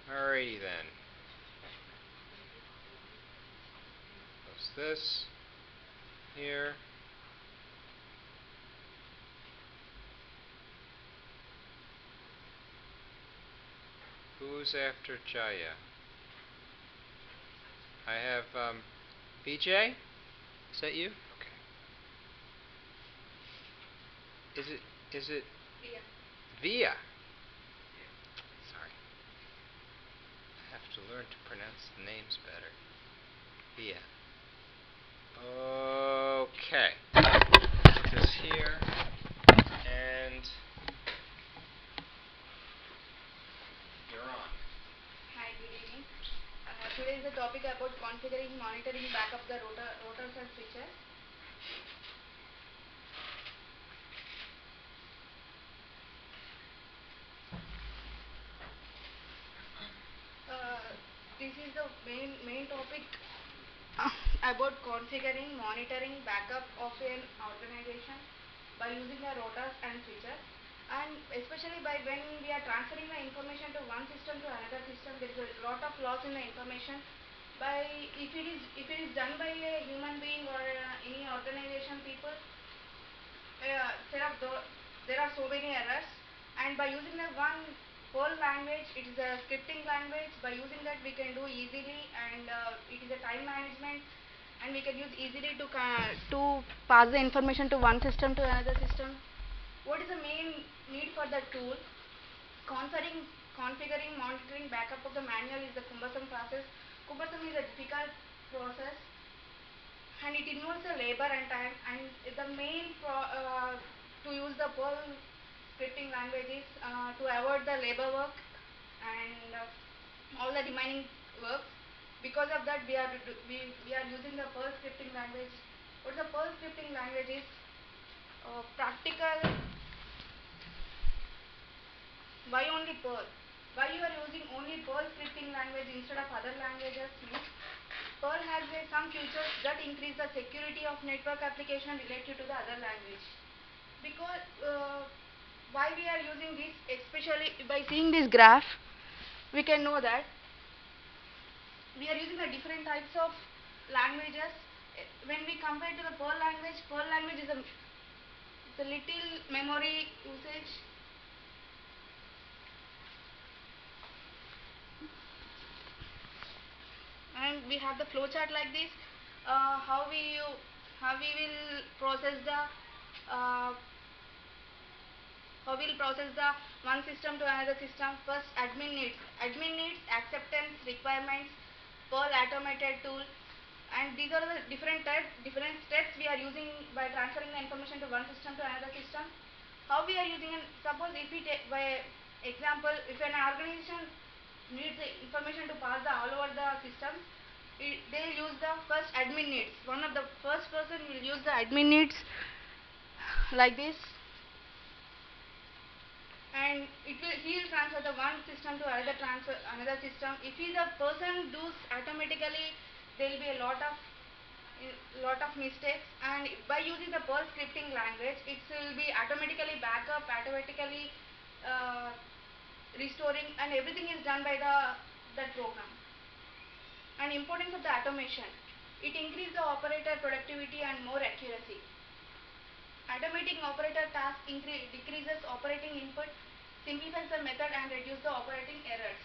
Alrighty then. What's this here? Who's after Jaya? I have BJ? Is that you? Okay. Is it Via. Via? Sorry. I have to learn to pronounce the names better. Via. Okay. Put this here and you're on. Hi, good evening. Today is the topic about configuring, monitoring, backup the rotors and switches. This is the main topic about configuring, monitoring, backup of an organization by using the rotors and switches. And especially by when we are transferring the information to one system to another system, there is a lot of loss in the information. If it is done by a human being or any organization people, there are so many errors, and by using the one Perl language, it is a scripting language. By using that, we can do easily, and it is a time management, and we can use easily to pass the information to one system to another system. What is the main need for the tool? Configuring, monitoring, backup of the manual is the cumbersome process. Cumbersome is a difficult process, and it involves the labor and time, and the to use the Perl scripting language is to avoid the labor work and all the remaining works. Because of that, we are using the Perl scripting language. What the Perl scripting language is? Practical. Why only Perl? Why you are using only Perl scripting language instead of other languages means Perl has some features that increase the security of network application related to the other language. Because why we are using this, especially by seeing this graph, we can know that we are using the different types of languages. When we compare to the Perl language is a little memory usage. And we have the flowchart like this. How we will process the uh, how we'll process the one system to another system. First, admin needs acceptance requirements, Perl automated tool, and these are the different steps we are using by transferring the information to one system to another system. How we are using it? Suppose if we take by example, if an organization needs the information to pass all over the system, they will use the first admin needs. One of the first person will use the admin needs like this, and he will transfer the one system to another system. If he the person does automatically, there will be a lot of mistakes, and by using the Perl scripting language, it will be automatically backup, automatically uh, restoring, and everything is done by that program. And importance of the automation, it increases the operator productivity and more accuracy. Automating operator task decreases operating input, simplifies the method, and reduces the operating errors.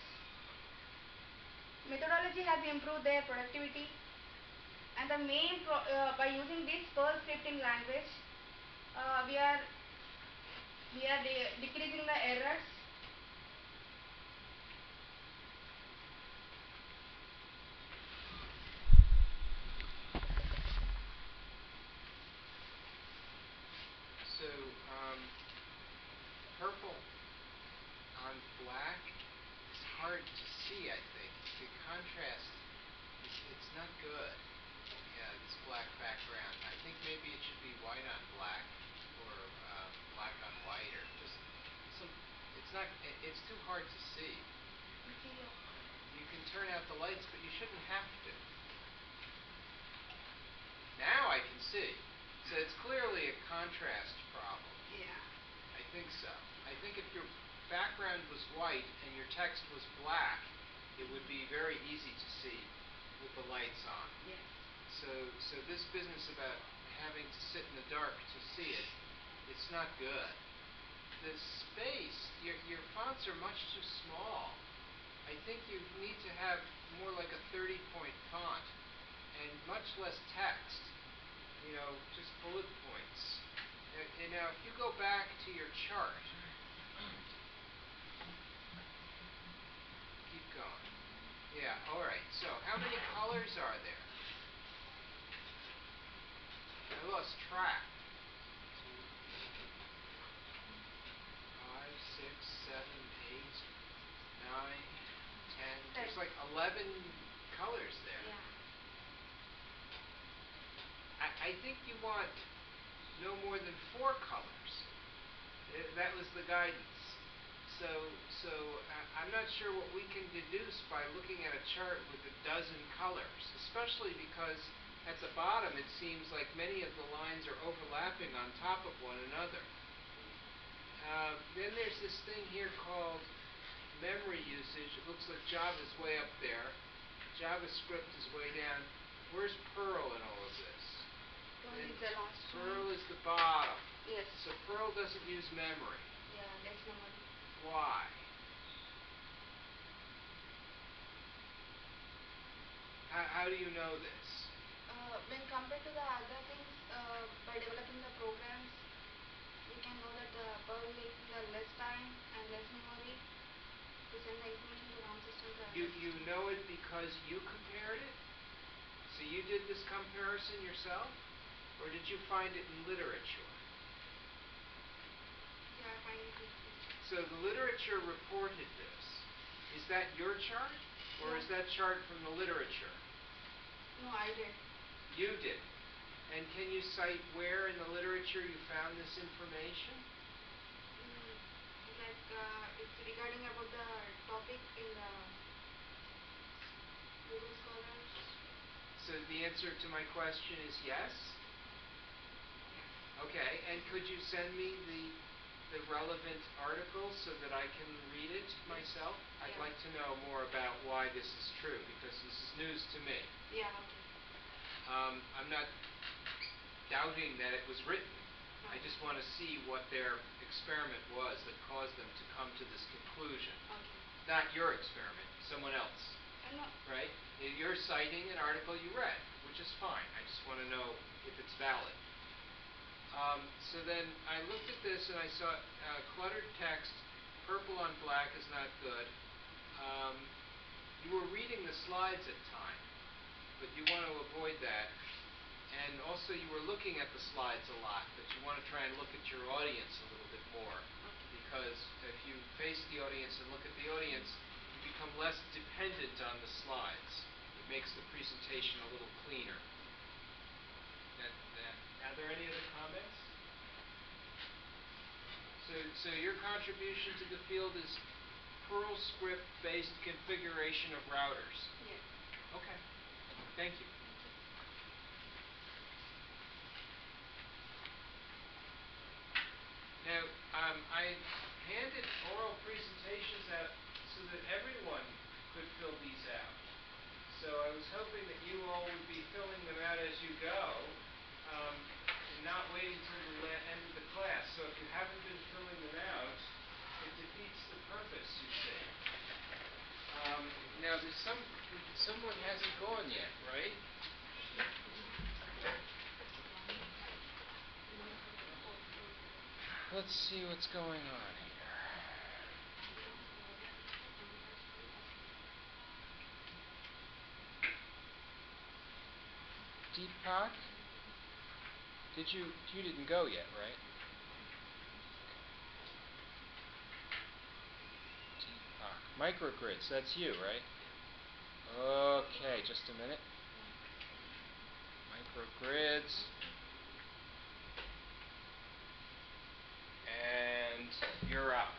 Methodology has improved their productivity, and by using this Perl scripting language, we are decreasing the errors. So, purple on black is hard to see, I think. The contrast, it's not good. Yeah, this black background. I think maybe it should be white on black or black on white or just some, it's too hard to see. You can turn out the lights, but you shouldn't have to. Now I can see. So it's clearly a contrast problem. Yeah. I think so. I think if your background was white and your text was black, it would be very easy to see with the lights on. Yes. So this business about having to sit in the dark to see it, it's not good. The space, your fonts are much too small. I think you need to have more like a 30-point font and much less text. Just bullet points. And now, if you go back to your chart, keep going. Yeah, all right. So, how many colors are there? I lost track. 2, 5, 6, 7, 8, 9, 10. There's like 11 colors there. Yeah. I think you want no more than 4 colors. That was the guidance. So I'm not sure what we can deduce by looking at a chart with a dozen colors, especially because at the bottom it seems like many of the lines are overlapping on top of one another. Then there's this thing here called memory usage. It looks like Java's way up there. JavaScript is way down. Where's Perl in all of this? Perl is the last one. Perl is the bottom. Yes. So Perl doesn't use memory. Yeah, less memory. Why? How do you know this? When compared to the other things, by developing the programs, we can know that Perl taking the less time and less memory to send the information to one system to another You system. know it because you compared it? So you did this comparison yourself? Or did you find it in literature? Yeah, I find it easy. So the literature reported this. Is that your chart? Or Yeah. is that chart from the literature? No, I did. You did. And can you cite where in the literature you found this information? It's regarding about the topic in the Google Scholars. So the answer to my question is yes? Okay, and could you send me the relevant article so that I can read it myself? I'd like to know more about why this is true, because this is news to me. Yeah, okay. I'm not doubting that it was written. I just want to see what their experiment was that caused them to come to this conclusion. Okay. Not your experiment, someone else. No. Right? You're citing an article you read, which is fine. I just want to know if it's valid. So then I looked at this and I saw cluttered text, purple on black is not good. You were reading the slides at time, but you want to avoid that. And also you were looking at the slides a lot, but you want to try and look at your audience a little bit more. Because if you face the audience and look at the audience, you become less dependent on the slides. It makes the presentation a little cleaner. Are there any other comments? So your contribution to the field is Perl script-based configuration of routers. Yes. Okay. Thank you. Now, I handed oral presentations out so that everyone could fill these out. So I was hoping that you all would be filling them out as you go, and not waiting until the end of the class. So if you haven't been filling them out, it defeats the purpose, you see. Now, someone hasn't gone yet, right? Let's see what's going on here. Deepak? You didn't go yet, right? Deepak. Microgrids, that's you, right? Okay, just a minute. Microgrids. And you're up.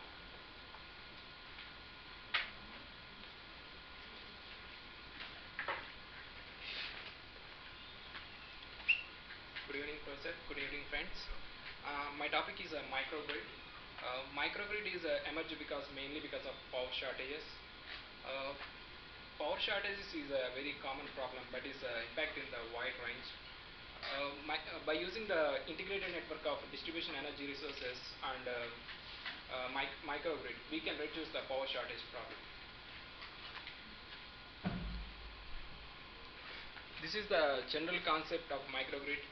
Good evening, Professor. Good evening, friends. My topic is a microgrid. Microgrid is emerged mainly because of power shortages. Power shortages is a very common problem, but is impact in the wide range. By using the integrated network of distribution energy resources and microgrid, we can reduce the power shortage problem. This is the general concept of microgrid.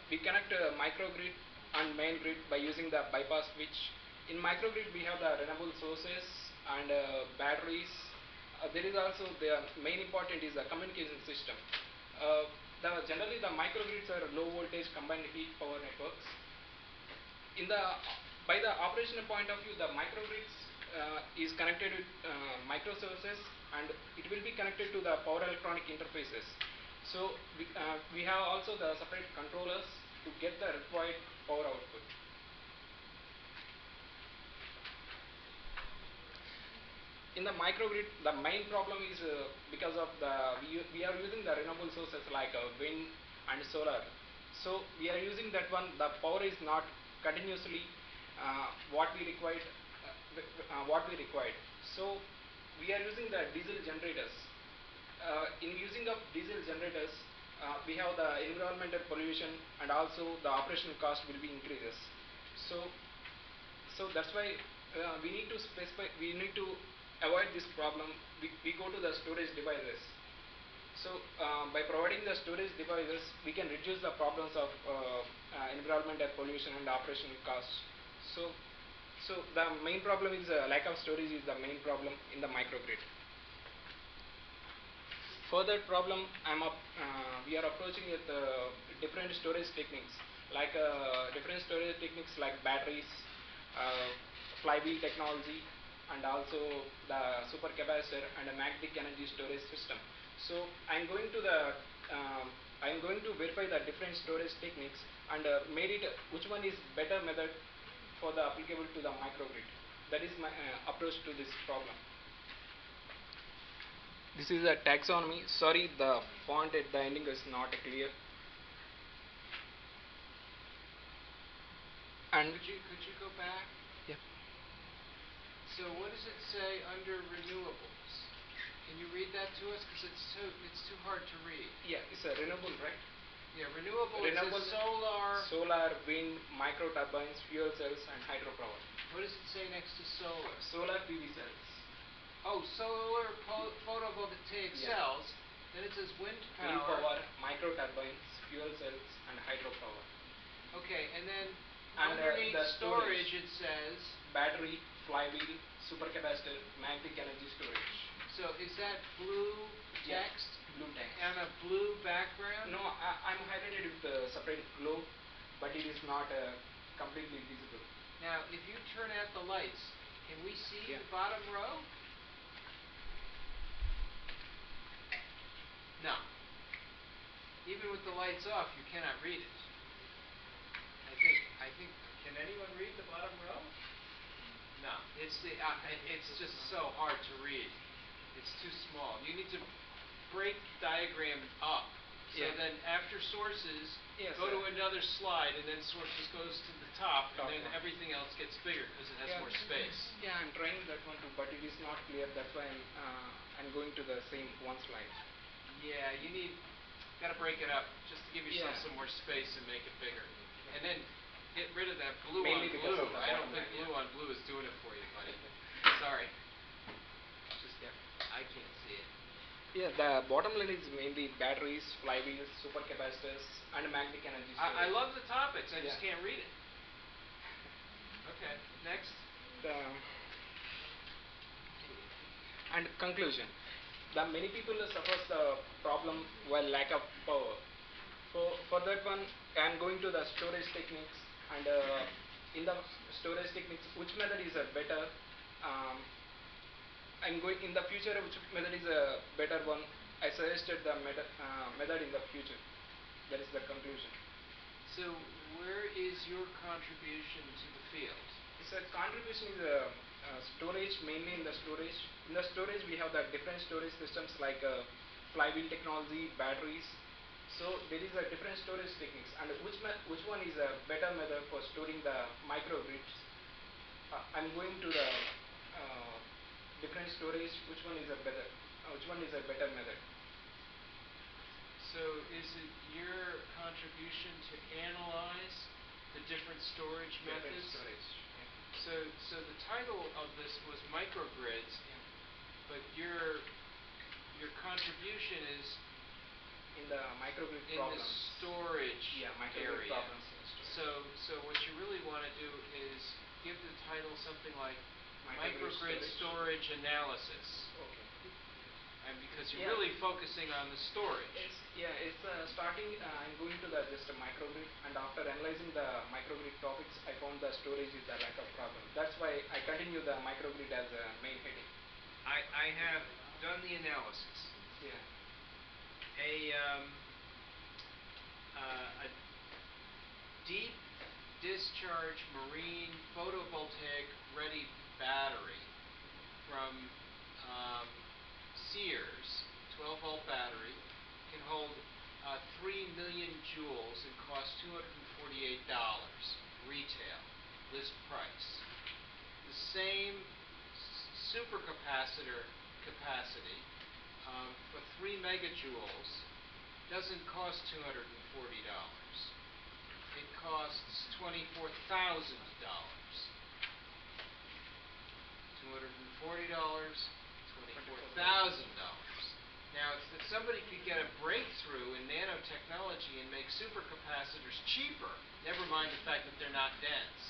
We connect microgrid and main grid by using the bypass switch. In microgrid, we have the renewable sources and batteries. There is also the main important is the communication system. Generally the microgrids are low voltage combined heat power networks. In the by the operational point of view, the microgrids is connected with microservices, and it will be connected to the power electronic interfaces. So we have also the separate controllers to get the required power output. In the microgrid, the main problem is because of we are using the renewable sources like wind and solar. So we are using that one. The power is not continuously what we required. What we required. So we are using the diesel generators. In using of diesel generators, we have the environmental pollution, and also the operational cost will be increases. So that's why we need to specify. We need to avoid this problem. We go to the storage devices. So by providing the storage devices, we can reduce the problems of environmental pollution and operational costs. So the main problem is lack of storage is the main problem in the microgrid. For that problem, we are approaching with different storage techniques, like different storage techniques like batteries, uh, flywheel technology, and also the supercapacitor and a magnetic energy storage system. So I'm going to verify the different storage techniques and made it which one is better method for the applicable to the microgrid. That is my approach to this problem. This is a taxonomy. Sorry, the font at the ending is not clear. And Could you go back? yeah. So what does it say under renewables? Can you read that to us? Because it's too hard to read. Yeah, it's a renewable, right? Yeah, renewable. Renewable, it says solar. solar, wind, micro turbines, fuel cells, and hydropower. What does it say next to solar? Solar PV cells. Oh, solar photovoltaic cells. Then it says wind power. Wind power, micro turbines, fuel cells, and hydropower. Okay, and then And underneath the storage it says battery, flywheel, supercapacitor, magnetic energy storage. So is that blue text? Blue text. On a blue background? No, I'm highlighted with a separate glow, but it is not completely visible. Now, if you turn out the lights, can we see Yeah. the bottom row? No. Even with the lights off, you cannot read it. I think. Can anyone read the bottom row? No. It's just so hard to read. It's too small. You need to break the diagram up. So then after sources, go to another slide, and then sources goes to the top, and then everything else gets bigger because it has more space. Yeah, I'm trying that one too, but it is not clear. That's why I'm going to the same one slide. Yeah, got to break it up just to give yourself some more space and make it bigger. And then get rid of that blue Mainly on because blue. of the I don't bottom think line, blue on blue is doing it for you, buddy. Sorry. I can't see it. Yeah, the bottom line is mainly batteries, flywheels, supercapacitors, and magnetic energy storage. I love the topics. I just can't read it. Okay, next. And conclusion. The many people suffers the problem while lack of power. For that one, I am going to the storage techniques, and in the storage techniques, which method is better? I'm going in the future. Which method is a better one? I suggested the method in the future. That is the conclusion. So, where is your contribution to the field? It's a contribution is a storage, mainly in the storage. In the storage, we have the different storage systems like flywheel technology, batteries. So there is a different storage techniques, and which one is a better method for storing the microgrids? I'm going to the different storage. Which one is a better? which one is a better method? So is it your contribution to analyze the different storage Different methods? storage. Yeah. So the title of this was microgrids, Yeah. but your contribution is In the microgrid in problems. the storage Yeah, microgrid area. problems in storage. So what you really want to do is give the title something like microgrid storage analysis. Okay. And because you're Yeah. really focusing on the storage. It's starting. I'm going to the just a microgrid, and after analyzing the microgrid topics, I found the storage is the lack of problem. That's why I continue the microgrid as a main heading. I have done the analysis. Yeah. A deep discharge marine photovoltaic ready battery from Sears, 12-volt battery, can hold 3 million joules and cost $248 retail, list price. The same supercapacitor capacity for 3 megajoules doesn't cost $240. It costs $24,000. $240, $24,000. Now, if somebody could get a breakthrough in nanotechnology and make supercapacitors cheaper, never mind the fact that they're not dense,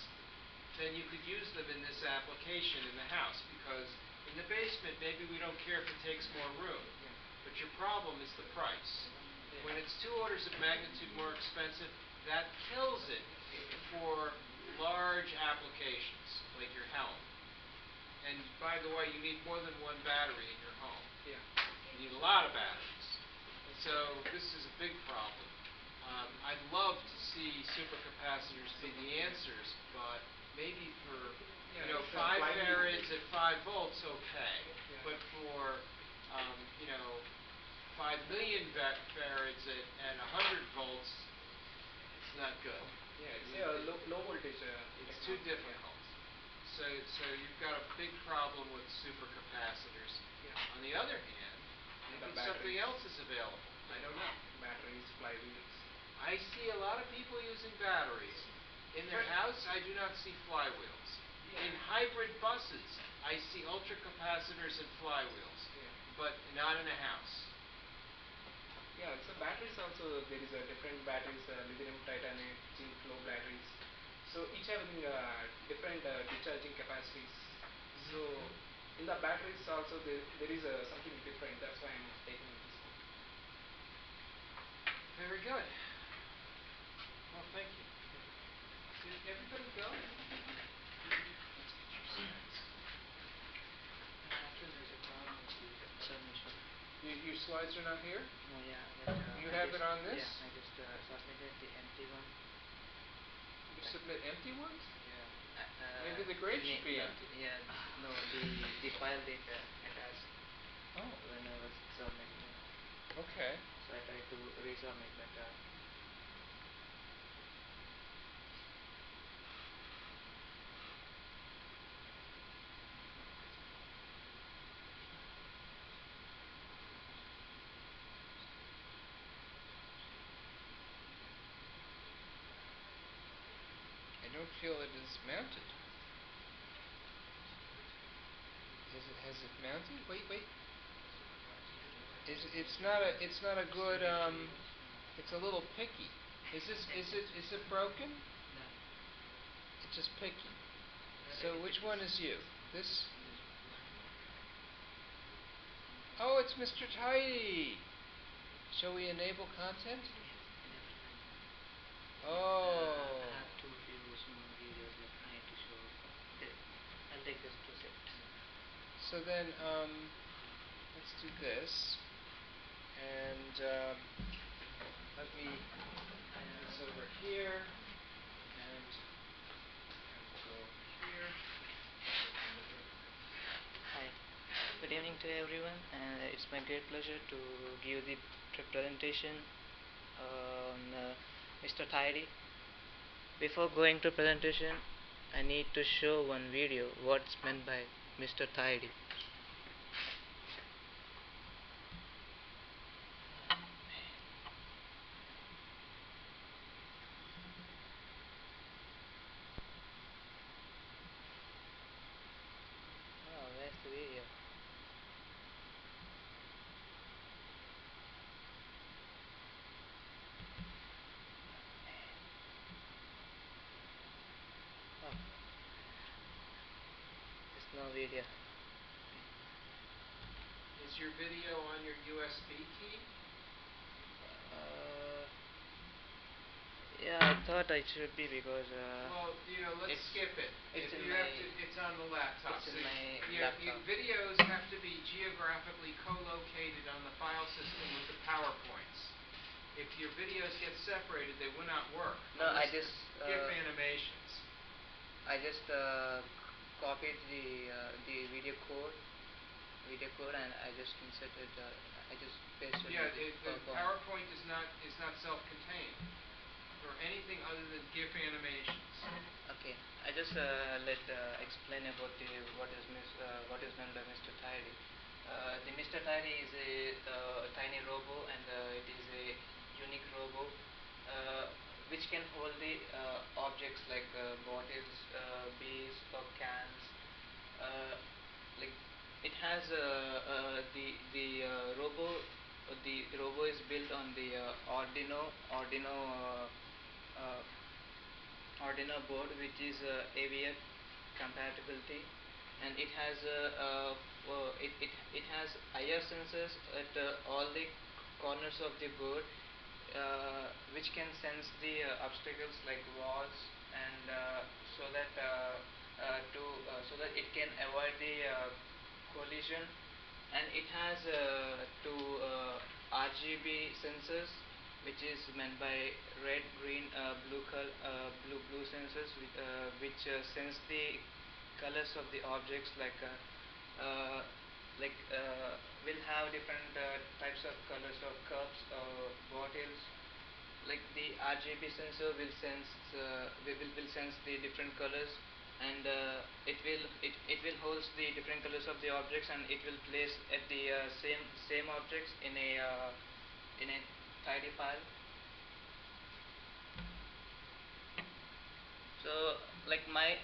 then you could use them in this application in the house, because in the basement, maybe we don't care if it takes more room, but your problem is the price. When it's 2 orders of magnitude more expensive, that kills it for large applications, like your home. And by the way, you need more than one battery in your home. Yeah. You need a lot of batteries. So this is a big problem. I'd love to see supercapacitors be the answers, but maybe for 5 farads at 5 volts, okay. Yeah. But for 5 million farads at 100 volts, it's not good. Yeah, it's low voltage. It's too difficult. So you've got a big problem with supercapacitors. Yeah. On the other hand, maybe something else is available. I don't know. Batteries, flywheels. I see a lot of people using batteries. In their house, I do not see flywheels. In hybrid buses, I see ultracapacitors and flywheels, but not in a house. Yeah, so batteries also, there is a different batteries, lithium titanate, zinc flow batteries. So each having different discharging capacities. So in the batteries also there is something different. That's why I'm taking this one. Very good. Well, thank you. Did everybody go? Your slides are not here? No, yeah. But, you have it on this? Yeah, I just submitted the empty one. You submit empty ones? Yeah. Maybe the grade should be empty. Yeah, no, the file data attached Oh. when I was submitting. Okay. So I tried to resubmit, but I don't feel it is mounted. Has it mounted? Wait. It's not a good it's a little picky. Is it broken? no. It's just picky. So which one is you? This? Oh, it's Mr. Tidy. Shall we enable content? Yes, enable content. Oh. I have two few small videos that I need to show. I'll take this to set. So then, let's do this, and let me bring this over here, and we'll go over here. Hi. Good evening to everyone. It's my great pleasure to give the presentation on Mr. Tidy. Before going to presentation, I need to show one video what's meant by Mr. Tidy. Is your video on your USB key? Yeah, I thought it should be because Well, let's skip it. it's If in you my have to, it's on the laptop. it's in So my your laptop. videos have to be geographically co-located on the file system with the PowerPoints. If your videos get separated, they will not work. No, I Unless just they're GIF animations. copied the video code, and I just inserted. I just pasted Yeah, in the the PowerPoint. PowerPoint is not self-contained or anything other than GIF animations. Okay, I just let explain about what is meant by Mr. Tidy. The Mr. Tidy is a tiny robo, and it is a unique robo which can hold the objects like bottles, bees, or cans. Uh, like it has the robo is built on the uh, Arduino board, which is AVF compatibility, and it has it has IR sensors at all the corners of the board, which can sense the obstacles like walls, and so that it can avoid the collision. And it has two RGB sensors, which is meant by red, green, blue sensors, which sense the colors of the objects, uh, like will have different types of colors of cups or bottles. Like the RGB sensor will sense the different colors, and it will holds the different colors of the objects, and it will place at the same objects in a tidy file. So, like my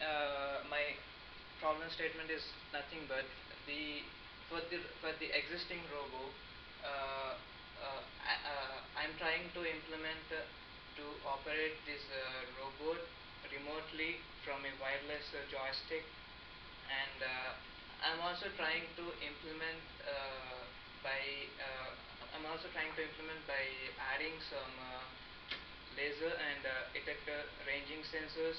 problem statement is nothing but the for the existing robo, I'm trying to implement to operate this robot remotely from a wireless joystick, and I'm also trying to implement by by adding some laser and detector ranging sensors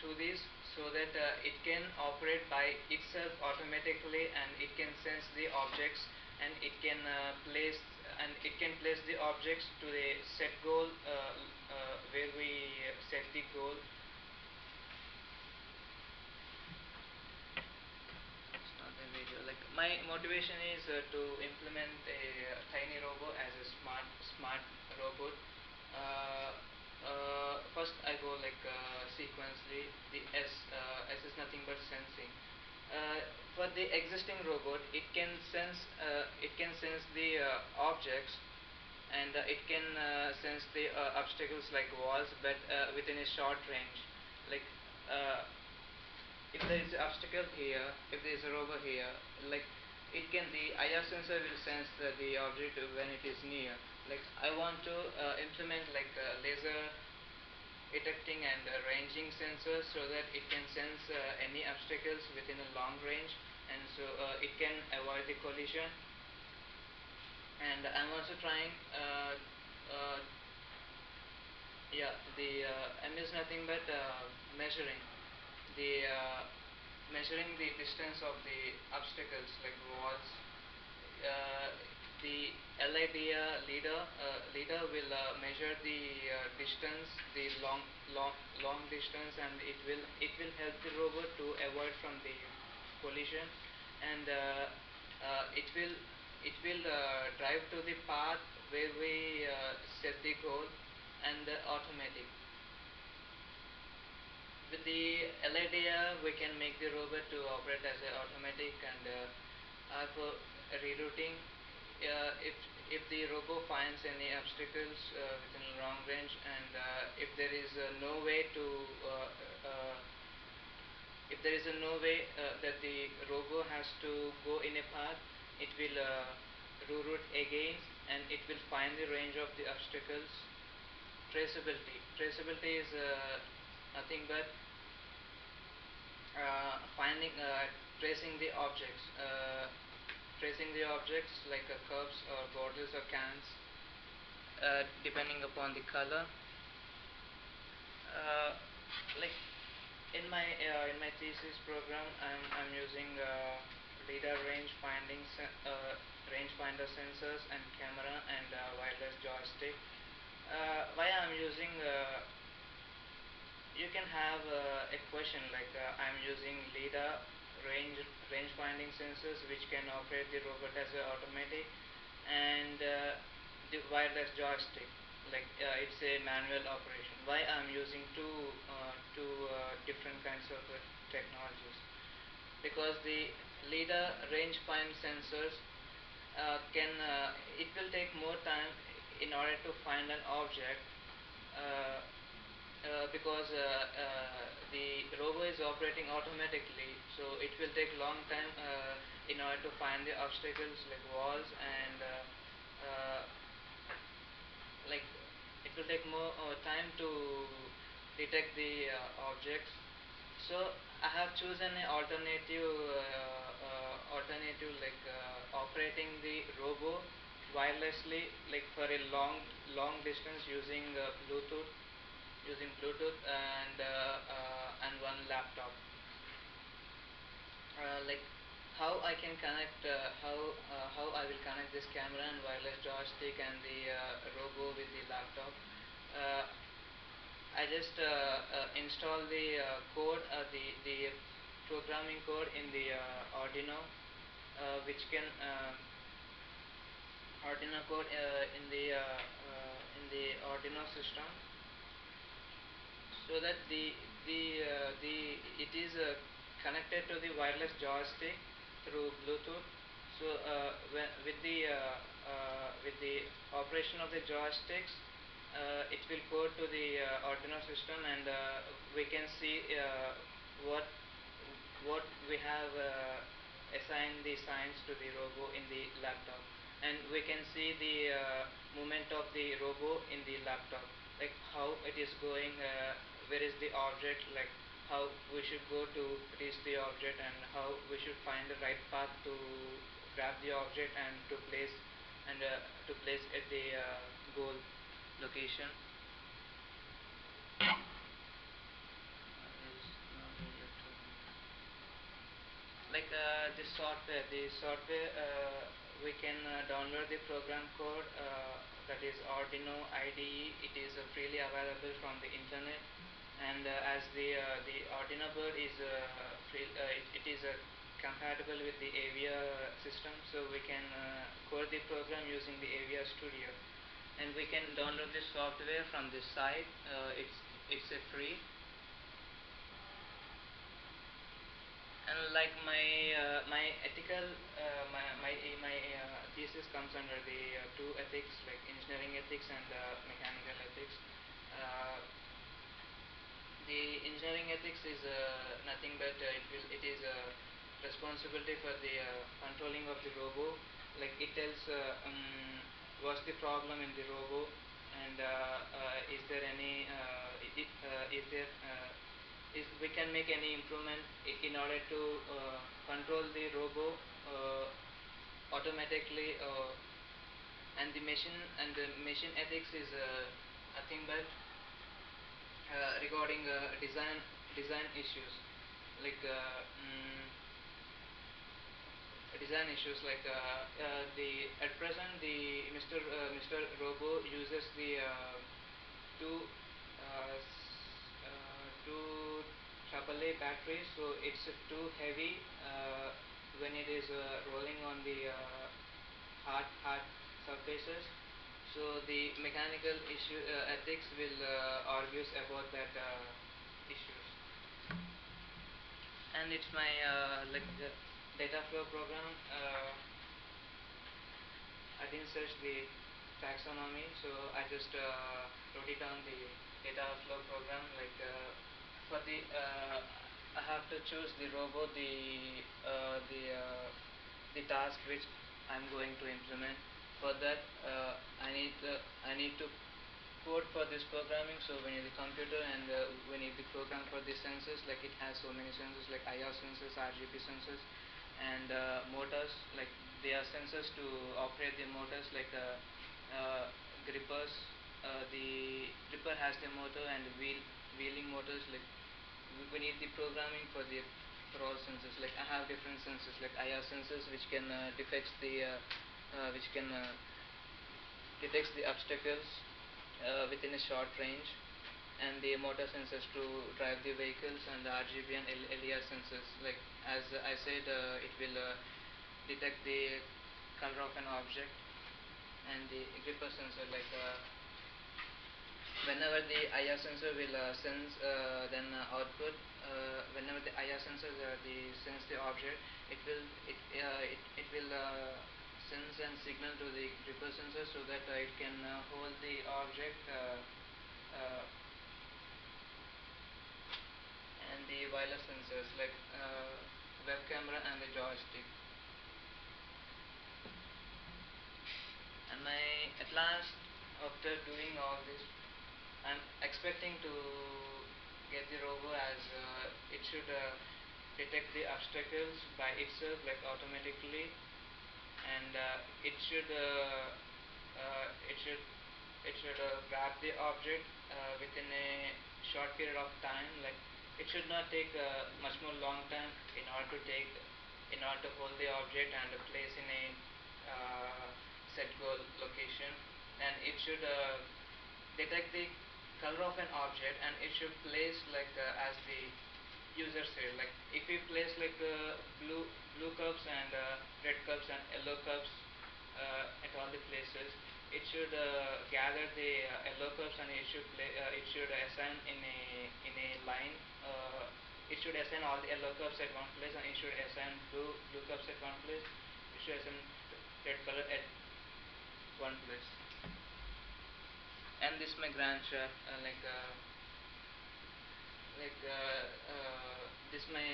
to this, so that it can operate by itself automatically, and it can sense the objects, and it can place the objects to the set goal, where we set the goal. It's not the video. Like my motivation is to implement a tiny robo as a smart robot. First, I go like sequentially. The S is nothing but sensing. For the existing robot, it can sense the objects, and it can sense the obstacles like walls, but within a short range. Like uh, if there is an obstacle here, if there is a robot here, like the IR sensor will sense the object when it is near. Like I want to implement like laser detecting and ranging sensors, so that it can sense any obstacles within a long range, and so it can avoid the collision. And I'm also trying yeah, the M is nothing but measuring the distance of the obstacles like walls. uh, the leader will measure the distance, the long distance, and it will help the robot to avoid from the collision, and it will drive to the path where we set the goal, and automatic. With the LIDR, we can make the robot to operate as a automatic, and for rerouting, if the robot finds any obstacles within a long range, and if there is no way to uh, if there is no way that the robot has to go in a path, it will reroute again, and it will find the range of the obstacles. Traceability is nothing but finding tracing the objects objects like cups or bottles or cans, depending upon the color. Uh, like in my thesis program, I'm using lidar rangefinder sensors and camera and wireless joystick. Why I'm using you can have a question like I'm using lidar range range finding sensors which can operate the robot as a automatic, and the wireless joystick like it's a manual operation. Why I'm using two different kinds of technologies? Because the lidar range find sensors can it will take more time in order to find an object, uh, because the robo is operating automatically, so it will take long time in order to find the obstacles like walls and like it will take more time to detect the objects. So I have chosen an alternative like operating the robo wirelessly like for a long distance using Bluetooth and one laptop. Like how I can connect how I will connect this camera and wireless joystick and the robo with the laptop. Uh, I just install the code, the programming code in the Arduino, which can Arduino code in the Arduino system, so that the it is connected to the wireless joystick through Bluetooth. So with the operation of the joysticks, it will go to the Arduino system, and we can see what what we have assigned the signs to the robo in the laptop, and we can see the movement of the robo in the laptop, like how it is going, where is the object, like how we should go to reach the object, and how we should find the right path to grab the object and to place at the goal location. Like the software we can download the program code, that is Arduino IDE. It is freely available from the internet, and as the Arduino board is it is compatible with the Avia system, so we can code the program using the Avia Studio, and we can download this software from this site. It's a free. And like my ethical my thesis comes under the two ethics, like engineering ethics and mechanical ethics. uh, the engineering ethics is nothing but it is responsibility for the controlling of the robo, like it tells what's the problem in the robo, and is there any is there is we can make any improvement in order to control the robo automatically, and the machine ethics is nothing but regarding design issues, like design issues like the at present the Mr. Robo uses the two AAA batteries, so it's too heavy when it is rolling on the hard surfaces. So the mechanical issue ethics will argues about that issues. And it's my like the data flow program. I didn't search the taxonomy, so I just wrote it on the data flow program. Like for the I have to choose the robot, the task which I'm going to implement. For that, I need to code for this programming. So we need the computer, and we need the program for the sensors. Like it has so many sensors like IR sensors, RGB sensors, and motors. Like they sensors to operate the motors like grippers. The gripper has the motor and wheeling motors. Like we need the programming for all sensors. Like I have different sensors like IR sensors which can which can detects the obstacles within a short range, and the motor sensors to drive the vehicles, and the RGB and LER sensors. Like as I said, it will detect the color of an object, and the gripper sensor like whenever the IR sensor will sense then output whenever the IR sensor sense the object, it will sense and signal to the gripper sensor so that it can hold the object uh, and the wireless sensors like web camera and the joystick. And at last, after doing all this, I'm expecting to get the robo as it should detect the obstacles by itself, like automatically, and it should grab the object within a short period of time. Like it should not take much more long time in order to hold the object and place in a uh, set goal location, and it should detect the color of an object, and it should place like as the user said, like if we place like blue cups and red cups and yellow cups at all the places, it should gather the yellow cups, and it should assign in a line. It should assign all the yellow cups at one place, and it should assign blue cups at one place. It should assign red color at one place. And this my grand chef this my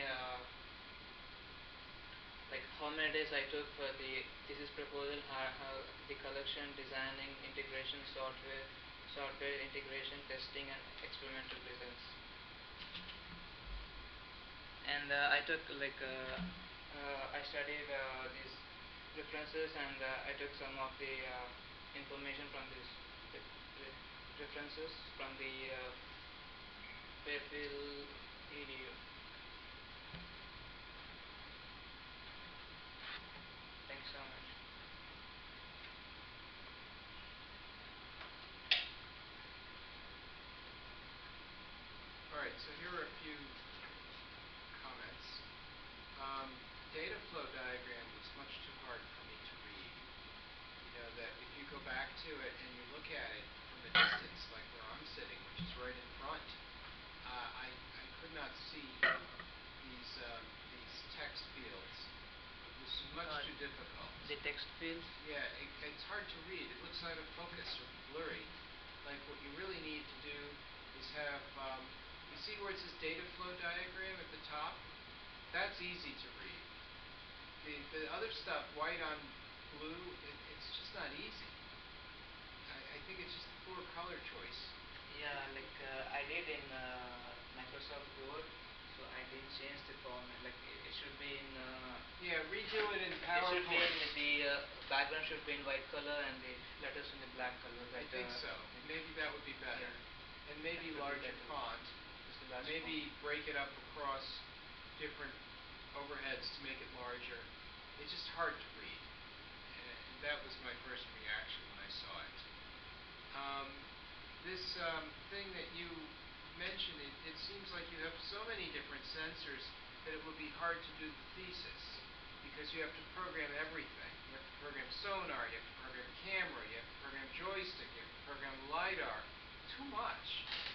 like how many days I took for the thesis proposal, how the collection, designing, integration, software integration, testing, and experimental results. And I took I studied these references, and I took some of the information from these references from the Fairfield EDU. Thanks so much. All right, so here are a few comments. Data flow diagram was much too hard for me to read. You know that if you go back to it and you look at it from a distance, like where I'm sitting, which is right in front, I could not see these text fields. It was much too difficult. The text fields? Yeah, it's hard to read. It looks out of focus or blurry. Like what you really need to do is have, you see where it says data flow diagram at the top? That's easy to read. The other stuff, white on blue, it's just not easy. I think it's just poor color choice. Yeah, like I did in Microsoft Word, so I didn't change the format. Like it should be in. Yeah, redo it in It PowerPoint. should be in the background should be in white color and the letters in the black color. I think so. Maybe that would be better. Yeah. And maybe larger font. Maybe break it up across different overheads to make it larger. It's just hard to read. And that was my first reaction when I saw it. This thing that you mentioned, it seems like you have so many different sensors that it would be hard to do the thesis because you have to program everything. You have to program sonar, you have to program camera, you have to program joystick, you have to program LiDAR. Too much.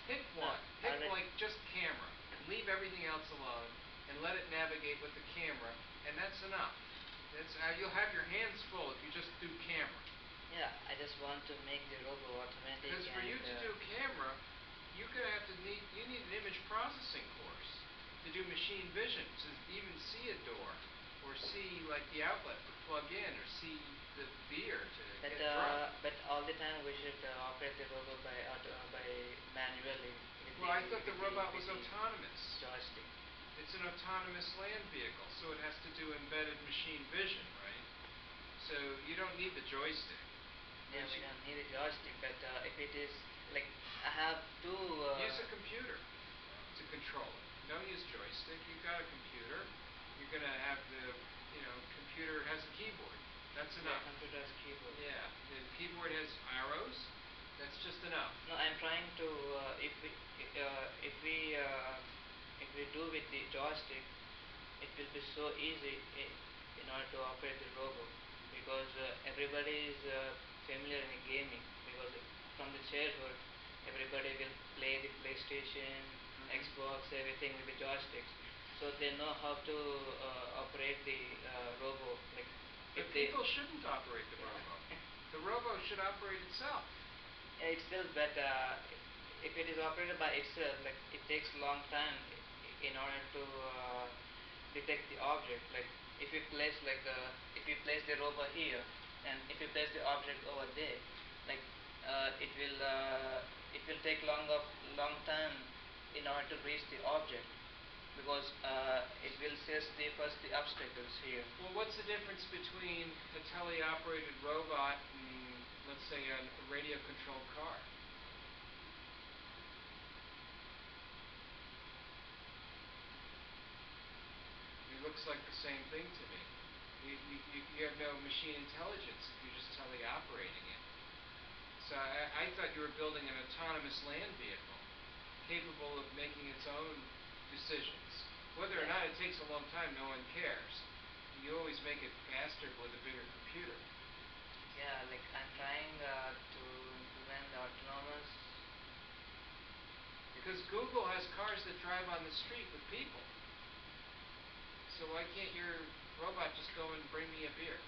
Pick one. Pick like just camera and leave everything else alone and let it navigate with the camera, and that's enough. You'll have your hands full if you just do camera. Yeah, I just want to make the robo automatic. Because for you to do camera, you need an image processing course to do machine vision, to even see a door, or see like the outlet for plug in, or see the beer to get drunk. But all the time we should operate the robot by manually. Well, I thought the robot was autonomous. Joystick. It's an autonomous land vehicle, so it has to do embedded machine vision, right? So don't need the joystick. Yeah, we don't need a joystick, but if it is like I have two. Use a computer to control it. Don't use joystick. You've got a computer. You're going to have computer has a keyboard. That's enough. Yeah, computer has a keyboard. Yeah, the keyboard has arrows. That's just enough. No, I'm trying to if we if we do with the joystick, it will be so easy in order to operate the robot because everybody is familiar in gaming because from the childhood everybody will play the PlayStation, Xbox, everything with the joysticks. So they know how to operate the robot. Like But people shouldn't operate the robo. The robo should operate itself. yeah, itself, but if it is operated by itself, like it takes a long time in order to detect the object. Like if you place if you place the robot here and if you place the object over there, like it will take long time in order to reach the object because it will assess the first the obstacles here. Well, what's the difference between a teleoperated robot and, let's say, a radio-controlled car? It looks like the same thing to me. You have no machine intelligence if you're just teleoperating it. So I thought you were building an autonomous land vehicle capable of making its own decisions. Whether or not it takes a long time, no one cares. You always make it faster with a bigger computer. Yeah, like I'm trying to implement the autonomous. Because Google has cars that drive on the street with people. So why can't your robot just go and bring me a beer?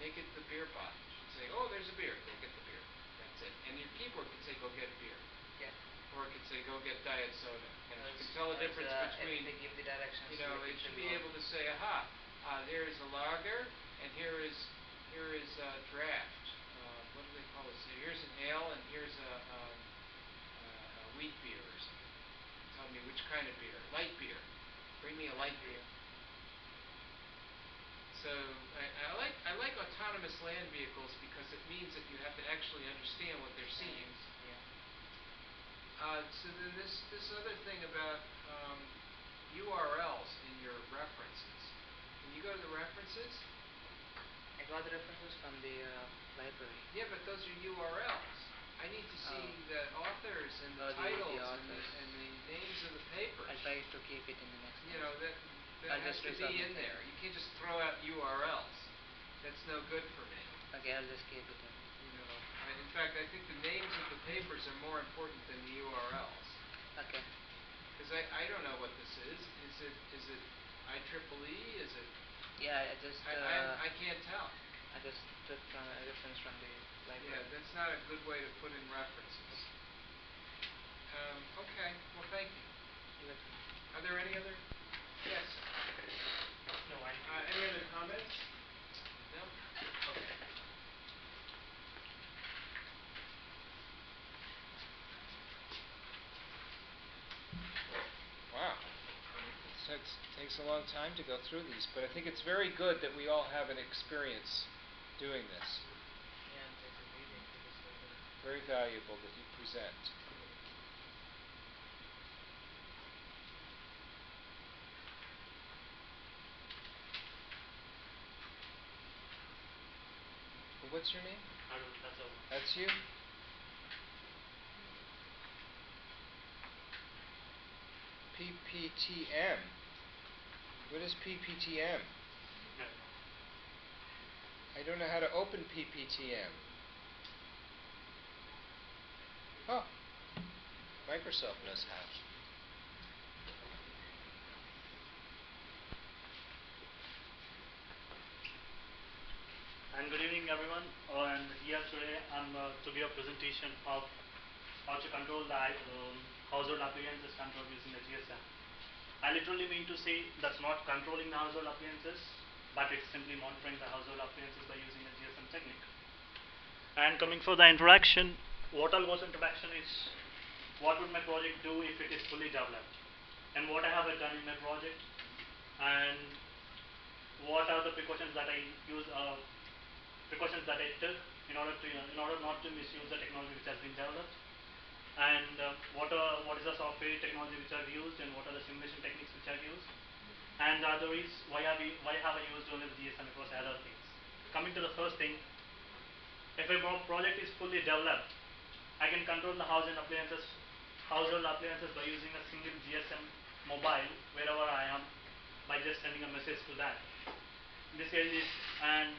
Make it the beer bot. It should say, oh, there's a beer. Go get the beer. That's it. And your keyboard could say, go get a beer. Yeah. Or it could say, go get diet soda. And you can tell the difference between, they give the directions. It should be able to say, aha, there is a lager, and here is draft. What do they call this? Here's an ale, and here's a wheat beer or something. Tell me which kind of beer. Light beer. Bring me a light beer. So I like autonomous land vehicles because it means that you have to actually understand what they're seeing. Yeah. So then this other thing about URLs in your references. When you go to the references. I got the references from the library. Yeah, but those are URLs. I need to see the authors and the titles and the names of the papers. I'll try to keep it in the next. That has to be in there. You can't just throw out URLs. That's no good for me. Okay, I'll just keep it in. In fact, I think the names of the papers are more important than the URLs. Okay. Because I don't know what this is. Is it IEEE? Is it? Yeah, I just. I can't tell. I just took from a reference from the library. Yeah, that's not a good way to put in references. Okay. Well, thank you. You're welcome. Are there any other? Yes. No, any other comments? No? Okay. Wow. It takes a long time to go through these, but I think it's very good that we all have an experience doing this. Yeah, there's a reading. Very valuable that you present. What's your name? That's all. That's you? PPTM. What is PPTM? I don't know how to open PPTM. Oh. Microsoft knows how. And good evening, everyone. And here today I'm to give a presentation of how to control the household appliances control using the GSM. I literally mean to say that's not controlling the household appliances, but it's simply monitoring the household appliances by using the GSM technique. And coming for the introduction, what I'll go to introduction is what would my project do if it is fully developed, and what I have done in my project, and what are the precautions that I use, precautions that I took in order to in order not to misuse the technology which has been developed, and what is the software technology which I've used, and what are the simulation techniques which I've used, and the other is why have I used only the GSM across other things. Coming to the first thing, if a project is fully developed, I can control the household appliances by using a single GSM mobile wherever I am by just sending a message to that. This is, and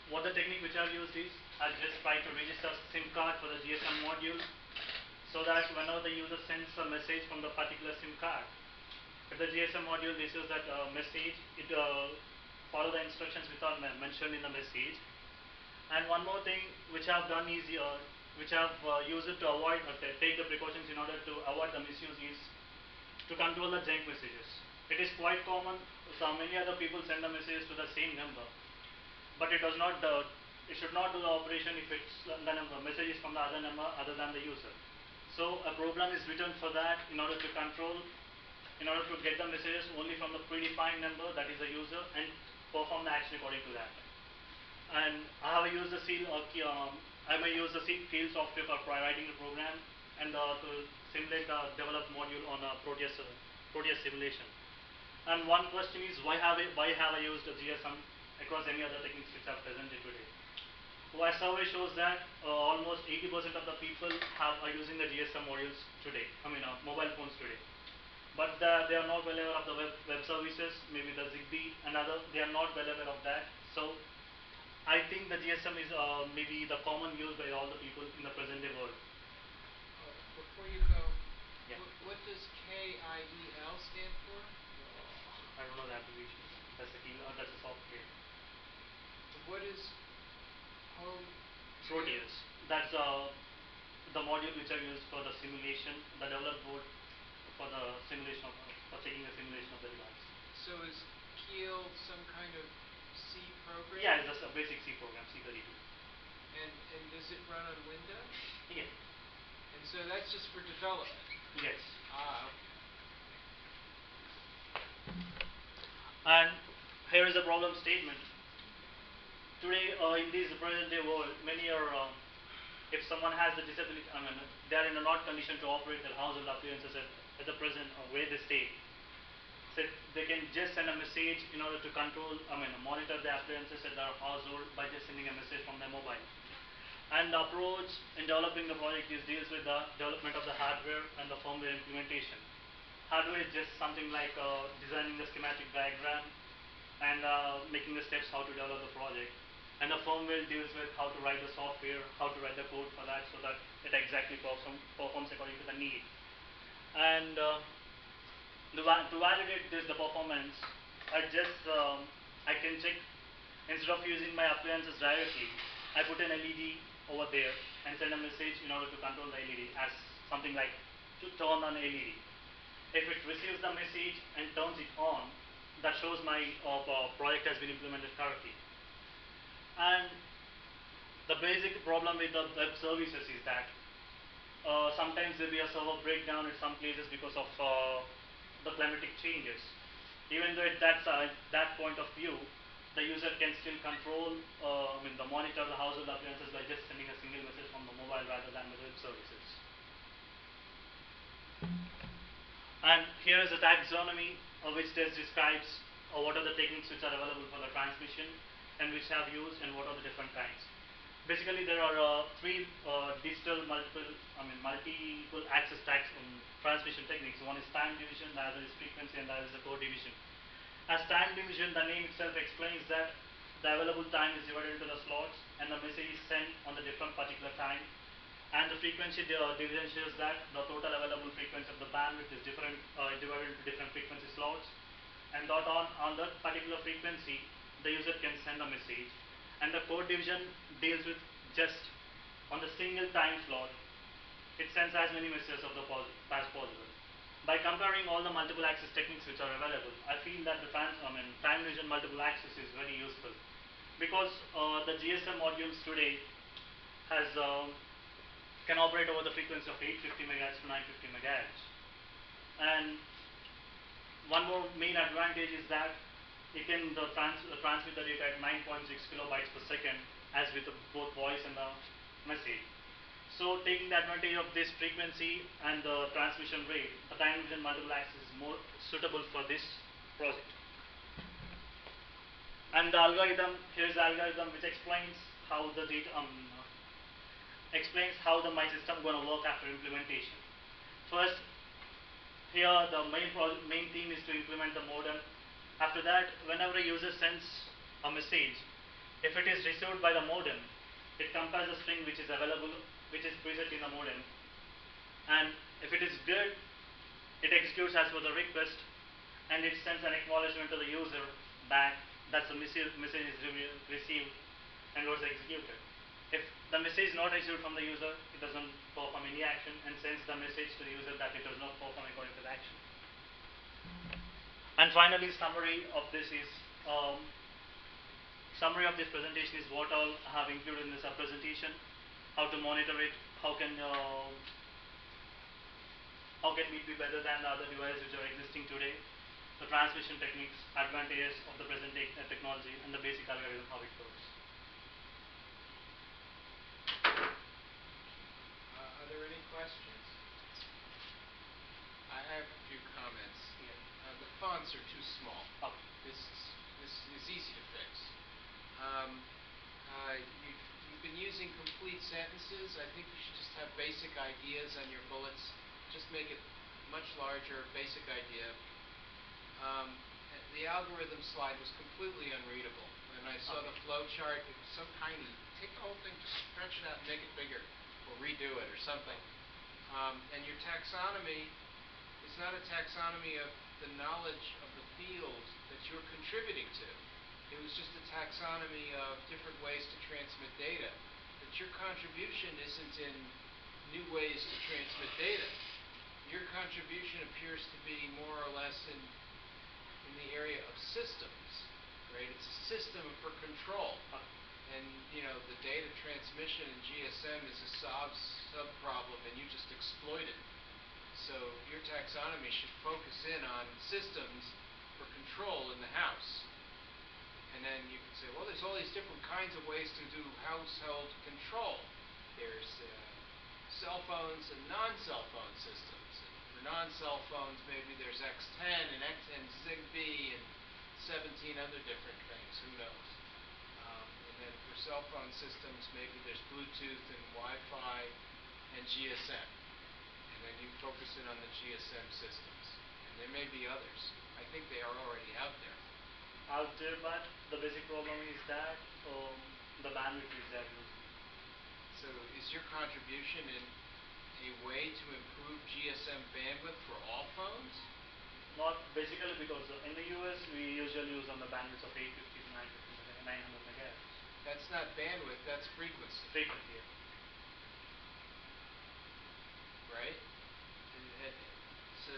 what the technique which I've used is, I'll just try to register SIM card for the GSM module, so that whenever the user sends a message from the particular SIM card, if the GSM module receives that message, it follow the instructions which are mentioned in the message. And one more thing which I've done is, which I've used it to avoid, take the precautions in order to avoid the misuse, is to control the junk messages. It is quite common, so many other people send the messages to the same number, but it does not, it should not do the operation if it's the number, message is from the other number other than the user. So a program is written for that in order to control, in order to get the messages only from the predefined number, that is the user, and perform the action according to that. And I have used the I may use the field software for writing the program, and to simulate the developed module on a Proteus simulation. And one question is, why have I used the GSM across any other techniques which are presented today? Well, our survey shows that almost 80% of the people are using the GSM modules today. I mean, mobile phones today. But they are not well aware of the web services, maybe the Zigbee and other. They are not well aware of that. So I think the GSM is maybe the common use by all the people in the present day world. Before you go, Yeah. what does KIEL stand for? I don't know the abbreviation. That's the key. That's the software. What is Proteus. That's the module which I used for the simulation, the developed board for the simulation of, for checking the simulation of the device. So is Keel some kind of C program? Yeah, it's just a basic C program, C32. And does it run on Windows? Yeah. And so that's just for development? Yes. Ah, okay. And here is a problem statement. Today, in this present day world, many are, if someone has the disability, I mean, they are in a not condition to operate their household appliances at the present where they stay. So they can just send a message in order to control, I mean, monitor the appliances at their household by just sending a message from their mobile. And the approach in developing the project deals with the development of the hardware and the firmware implementation. Hardware is just something like designing the schematic diagram and making the steps how to develop the project. And the firmware deals with how to write the software, how to write the code for that, so that it exactly performs according to the need. And to validate the performance, I can check, instead of using my appliances directly, I put an LED over there and send a message in order to control the LED as something like to turn on LED. If it receives the message and turns it on, that shows my project has been implemented correctly. And the basic problem with the web services is that sometimes there will be a server breakdown at some places because of the climatic changes. Even though at that point of view, the user can still control, monitor the household appliances by just sending a single message from the mobile rather than the web services. And here is a taxonomy which describes what are the techniques which are available for the transmission and which have used and what are the different kinds. Basically, there are three digital multiple access transmission techniques. One is time division, the other is frequency, and the other is the code division. As time division, the name itself explains that the available time is divided into the slots and the message is sent on the different particular time. And the frequency division shows that the total available frequency of the bandwidth is divided into different frequency slots, and that on that particular frequency, the user can send a message. And the code division deals with just on the single time slot, it sends as many messages as possible. By comparing all the multiple access techniques which are available, I feel that the time division multiple access is very useful, because the GSM modules today can operate over the frequency of 850 MHz to 950 MHz. And one more main advantage is that it can transmit the data at 9.6 kilobytes per second, as with both voice and the message. So taking the advantage of this frequency and the transmission rate, the time division multiple access is more suitable for this project. And the algorithm, here's the algorithm which explains how the data explains how the my system gonna work after implementation. First, here the main theme is to implement the modem. After that, whenever a user sends a message, if it is received by the modem, it compares the string which is available, which is preset in the modem, and if it is good, it executes as per the request, and it sends an acknowledgement to the user back that the message is received and was executed. If the message is not received from the user, it doesn't perform any action and sends the message to the user that it does not perform according to the action. And finally, summary of this presentation is what all I have included in this presentation, how to monitor it, how can it be better than the other devices which are existing today, the transmission techniques, advantages of the present technology, and the basic algorithm, how it works. Are there any questions? I have a few comments. Yeah. The fonts are too small. Oh. This is easy to fix. You've been using complete sentences. I think you should just have basic ideas on your bullets. Just make it much larger, basic idea. The algorithm slide was completely unreadable. When I saw the flow chart, it was so tiny. Take the whole thing, just stretch it out and make it bigger, or redo it, or something. And your taxonomy is not a taxonomy of the knowledge of the field that you're contributing to. It was just a taxonomy of different ways to transmit data. But your contribution isn't in new ways to transmit data. Your contribution appears to be more or less in the area of systems, right? It's a system for control. And, the data transmission in GSM is a sub-problem, and you just exploit it. So your taxonomy should focus in on systems for control in the house. And then you can say, well, there's all these different kinds of ways to do household control. There's cell phones and non-cell phone systems. And for non-cell phones, maybe there's X10 and Zigbee and 17 other different things. Who knows? And then for cell phone systems, maybe there's Bluetooth and Wi-Fi and GSM. And then you focus in on the GSM systems. And there may be others. I think they are already out there. Out there, but the basic problem is that the bandwidth is there using. So is your contribution in a way to improve GSM bandwidth for all phones? Not basically, because in the US we usually use on the bandwidth of 850 to 900 megahertz. That's not bandwidth, that's frequency. Frequency, yeah. Right? So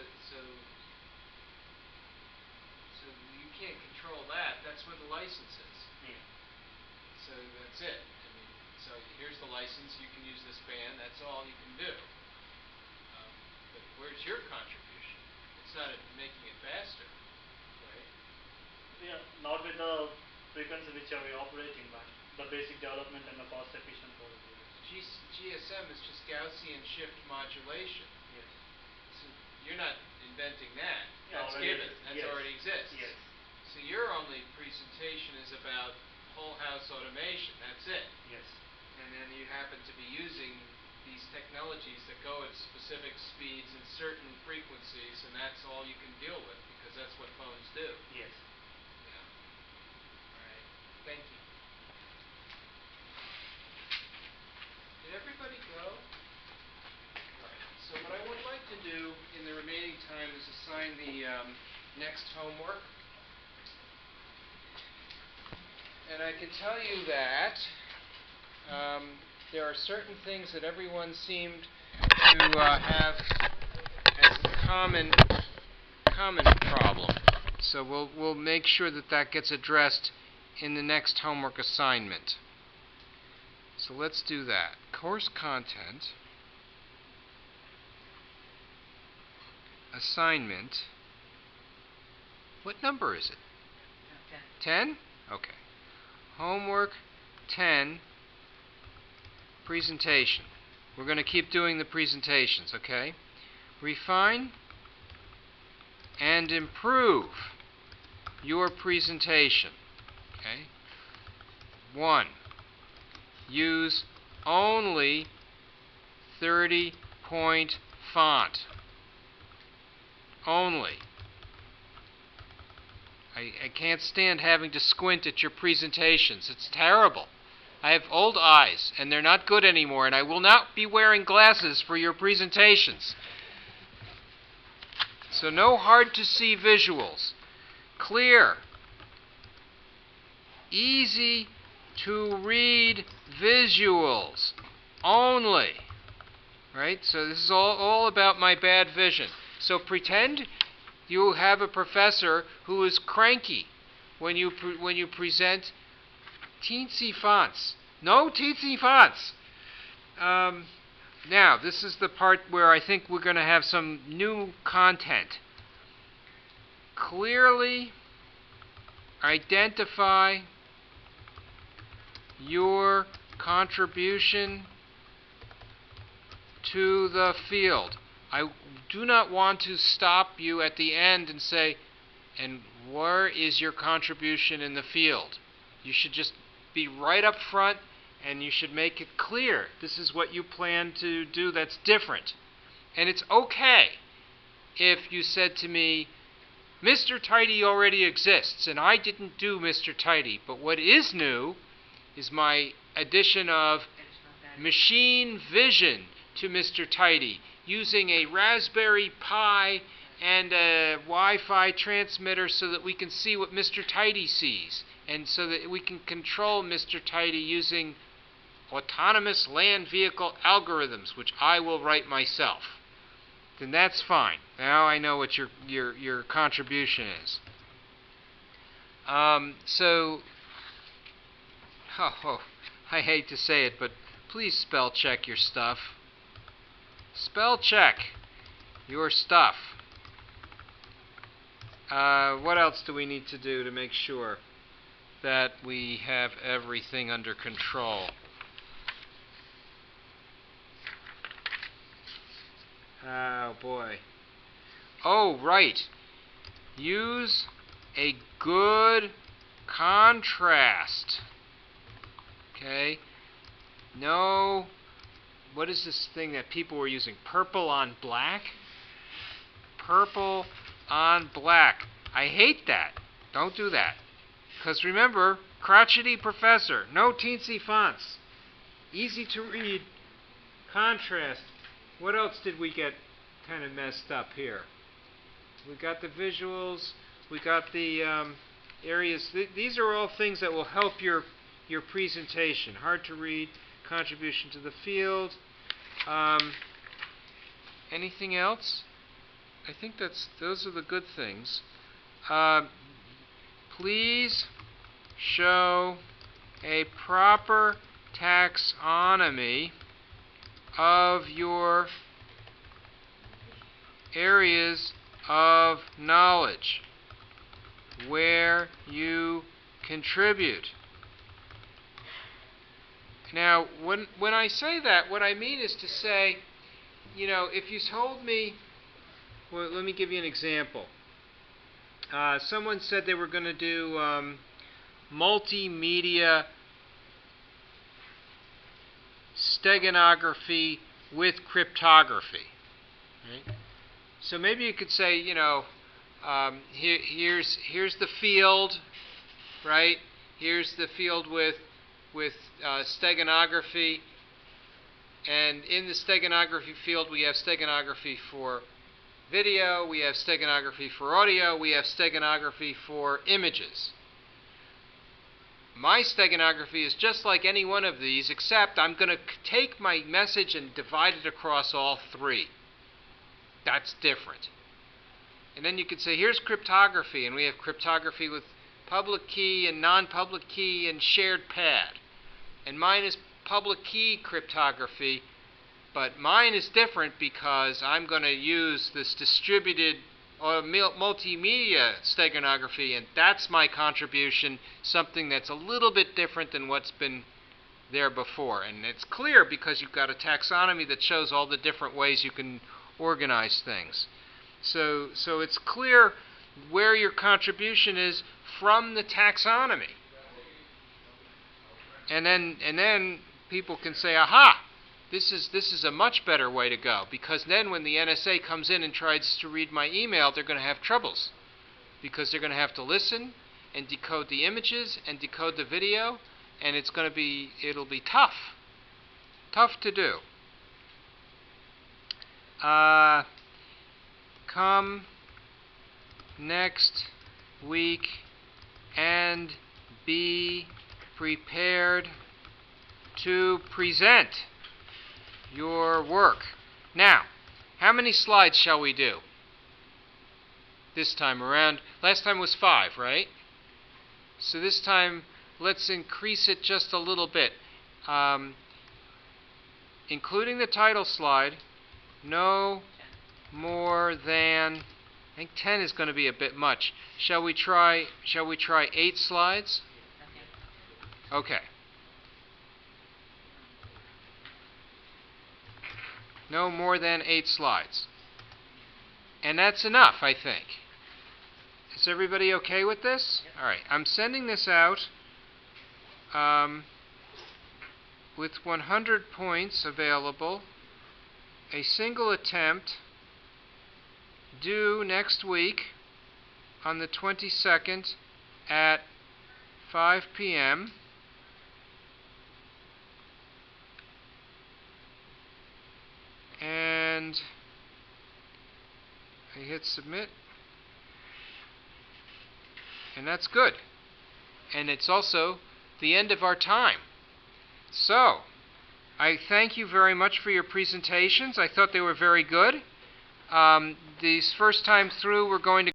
you can't control that. That's where the license is. Yeah. So that's it. So here's the license. You can use this band. That's all you can do. But where's your contribution? It's not making it faster, right? Yeah, not with the frequency which are we operating, but the basic development and the cost efficient for the GSM is just Gaussian shift modulation. Yes. So you're not inventing that. Yeah, That's given. That yes. already exists. Yes. So your only presentation is about whole house automation. That's it. Yes. And then you happen to be using these technologies that go at specific speeds and certain frequencies, and that's all you can deal with because that's what phones do. Yes. Yeah. All right. Thank you. Did everybody go? All right. So what I would like to do in the remaining time is assign the next homework. And I can tell you that there are certain things that everyone seemed to have as a common problem. So we'll make sure that gets addressed in the next homework assignment. So let's do that. Course content, assignment. What number is it? 10? Okay. Homework 10, presentation. We're going to keep doing the presentations, okay? Refine and improve your presentation. Okay? 1. Use only 30-point font. Only. I can't stand having to squint at your presentations. It's terrible. I have old eyes, and they're not good anymore, and I will not be wearing glasses for your presentations. So no hard-to-see visuals. Clear. Easy-to-read visuals. Only. Right? So this is all about my bad vision. So pretend you have a professor who is cranky when you present teensy fonts. No teensy fonts. Now, this is the part where I think we're going to have some new content. Clearly identify your contribution to the field. I do not want to stop you at the end and say, and where is your contribution in the field? You should just be right up front, and you should make it clear. This is what you plan to do that's different. And it's okay if you said to me, Mr. Tidy already exists, and I didn't do Mr. Tidy. But what is new is my addition of machine vision to Mr. Tidy, using a Raspberry Pi and a Wi-Fi transmitter so that we can see what Mr. Tidy sees, and so that we can control Mr. Tidy using autonomous land vehicle algorithms, which I will write myself. Then that's fine. Now I know what your contribution is. I hate to say it, but please spell check your stuff. Spell check your stuff. What else do we need to do to make sure that we have everything under control? Oh boy. Oh, right. Use a good contrast. Okay? No. What is this thing that people were using? Purple on black? Purple on black. I hate that. Don't do that. Because remember, crotchety professor. No teensy fonts. Easy to read. Contrast. What else did we get kind of messed up here? We got the visuals. We got the areas. These are all things that will help your presentation. Hard to read. Contribution to the field. Anything else? I think those are the good things. Please show a proper taxonomy of your areas of knowledge where you contribute. Now, when I say that, what I mean is to say, if you told me, well, let me give you an example. Someone said they were going to do multimedia steganography with cryptography. Right? So maybe you could say, here's the field, right? Here's the field with steganography, and in the steganography field we have steganography for video, we have steganography for audio, we have steganography for images. My steganography is just like any one of these, except I'm going to take my message and divide it across all three. That's different. And then you could say, here's cryptography, and we have cryptography with public key and non-public key and shared pad. And mine is public key cryptography, but mine is different because I'm going to use this distributed multimedia steganography, and that's my contribution, something that's a little bit different than what's been there before. And it's clear because you've got a taxonomy that shows all the different ways you can organize things. So it's clear where your contribution is from the taxonomy. And then people can say, aha, this is a much better way to go, because then when the NSA comes in and tries to read my email, they're going to have troubles, because they're going to have to listen and decode the images and decode the video, and it'll be tough to do. Come next week and be prepared to present your work. Now, how many slides shall we do this time around? Last time was 5, right? So this time, let's increase it just a little bit. Including the title slide, no more than, I think 10 is going to be a bit much. Shall we try 8 slides? Okay. No more than 8 slides. And that's enough, I think. Is everybody okay with this? All right. I'm sending this out with 100 points available. A single attempt due next week on the 22nd at 5 p.m. And I hit submit, and that's good. And it's also the end of our time. So, I thank you very much for your presentations. I thought they were very good. These first time through, we're going to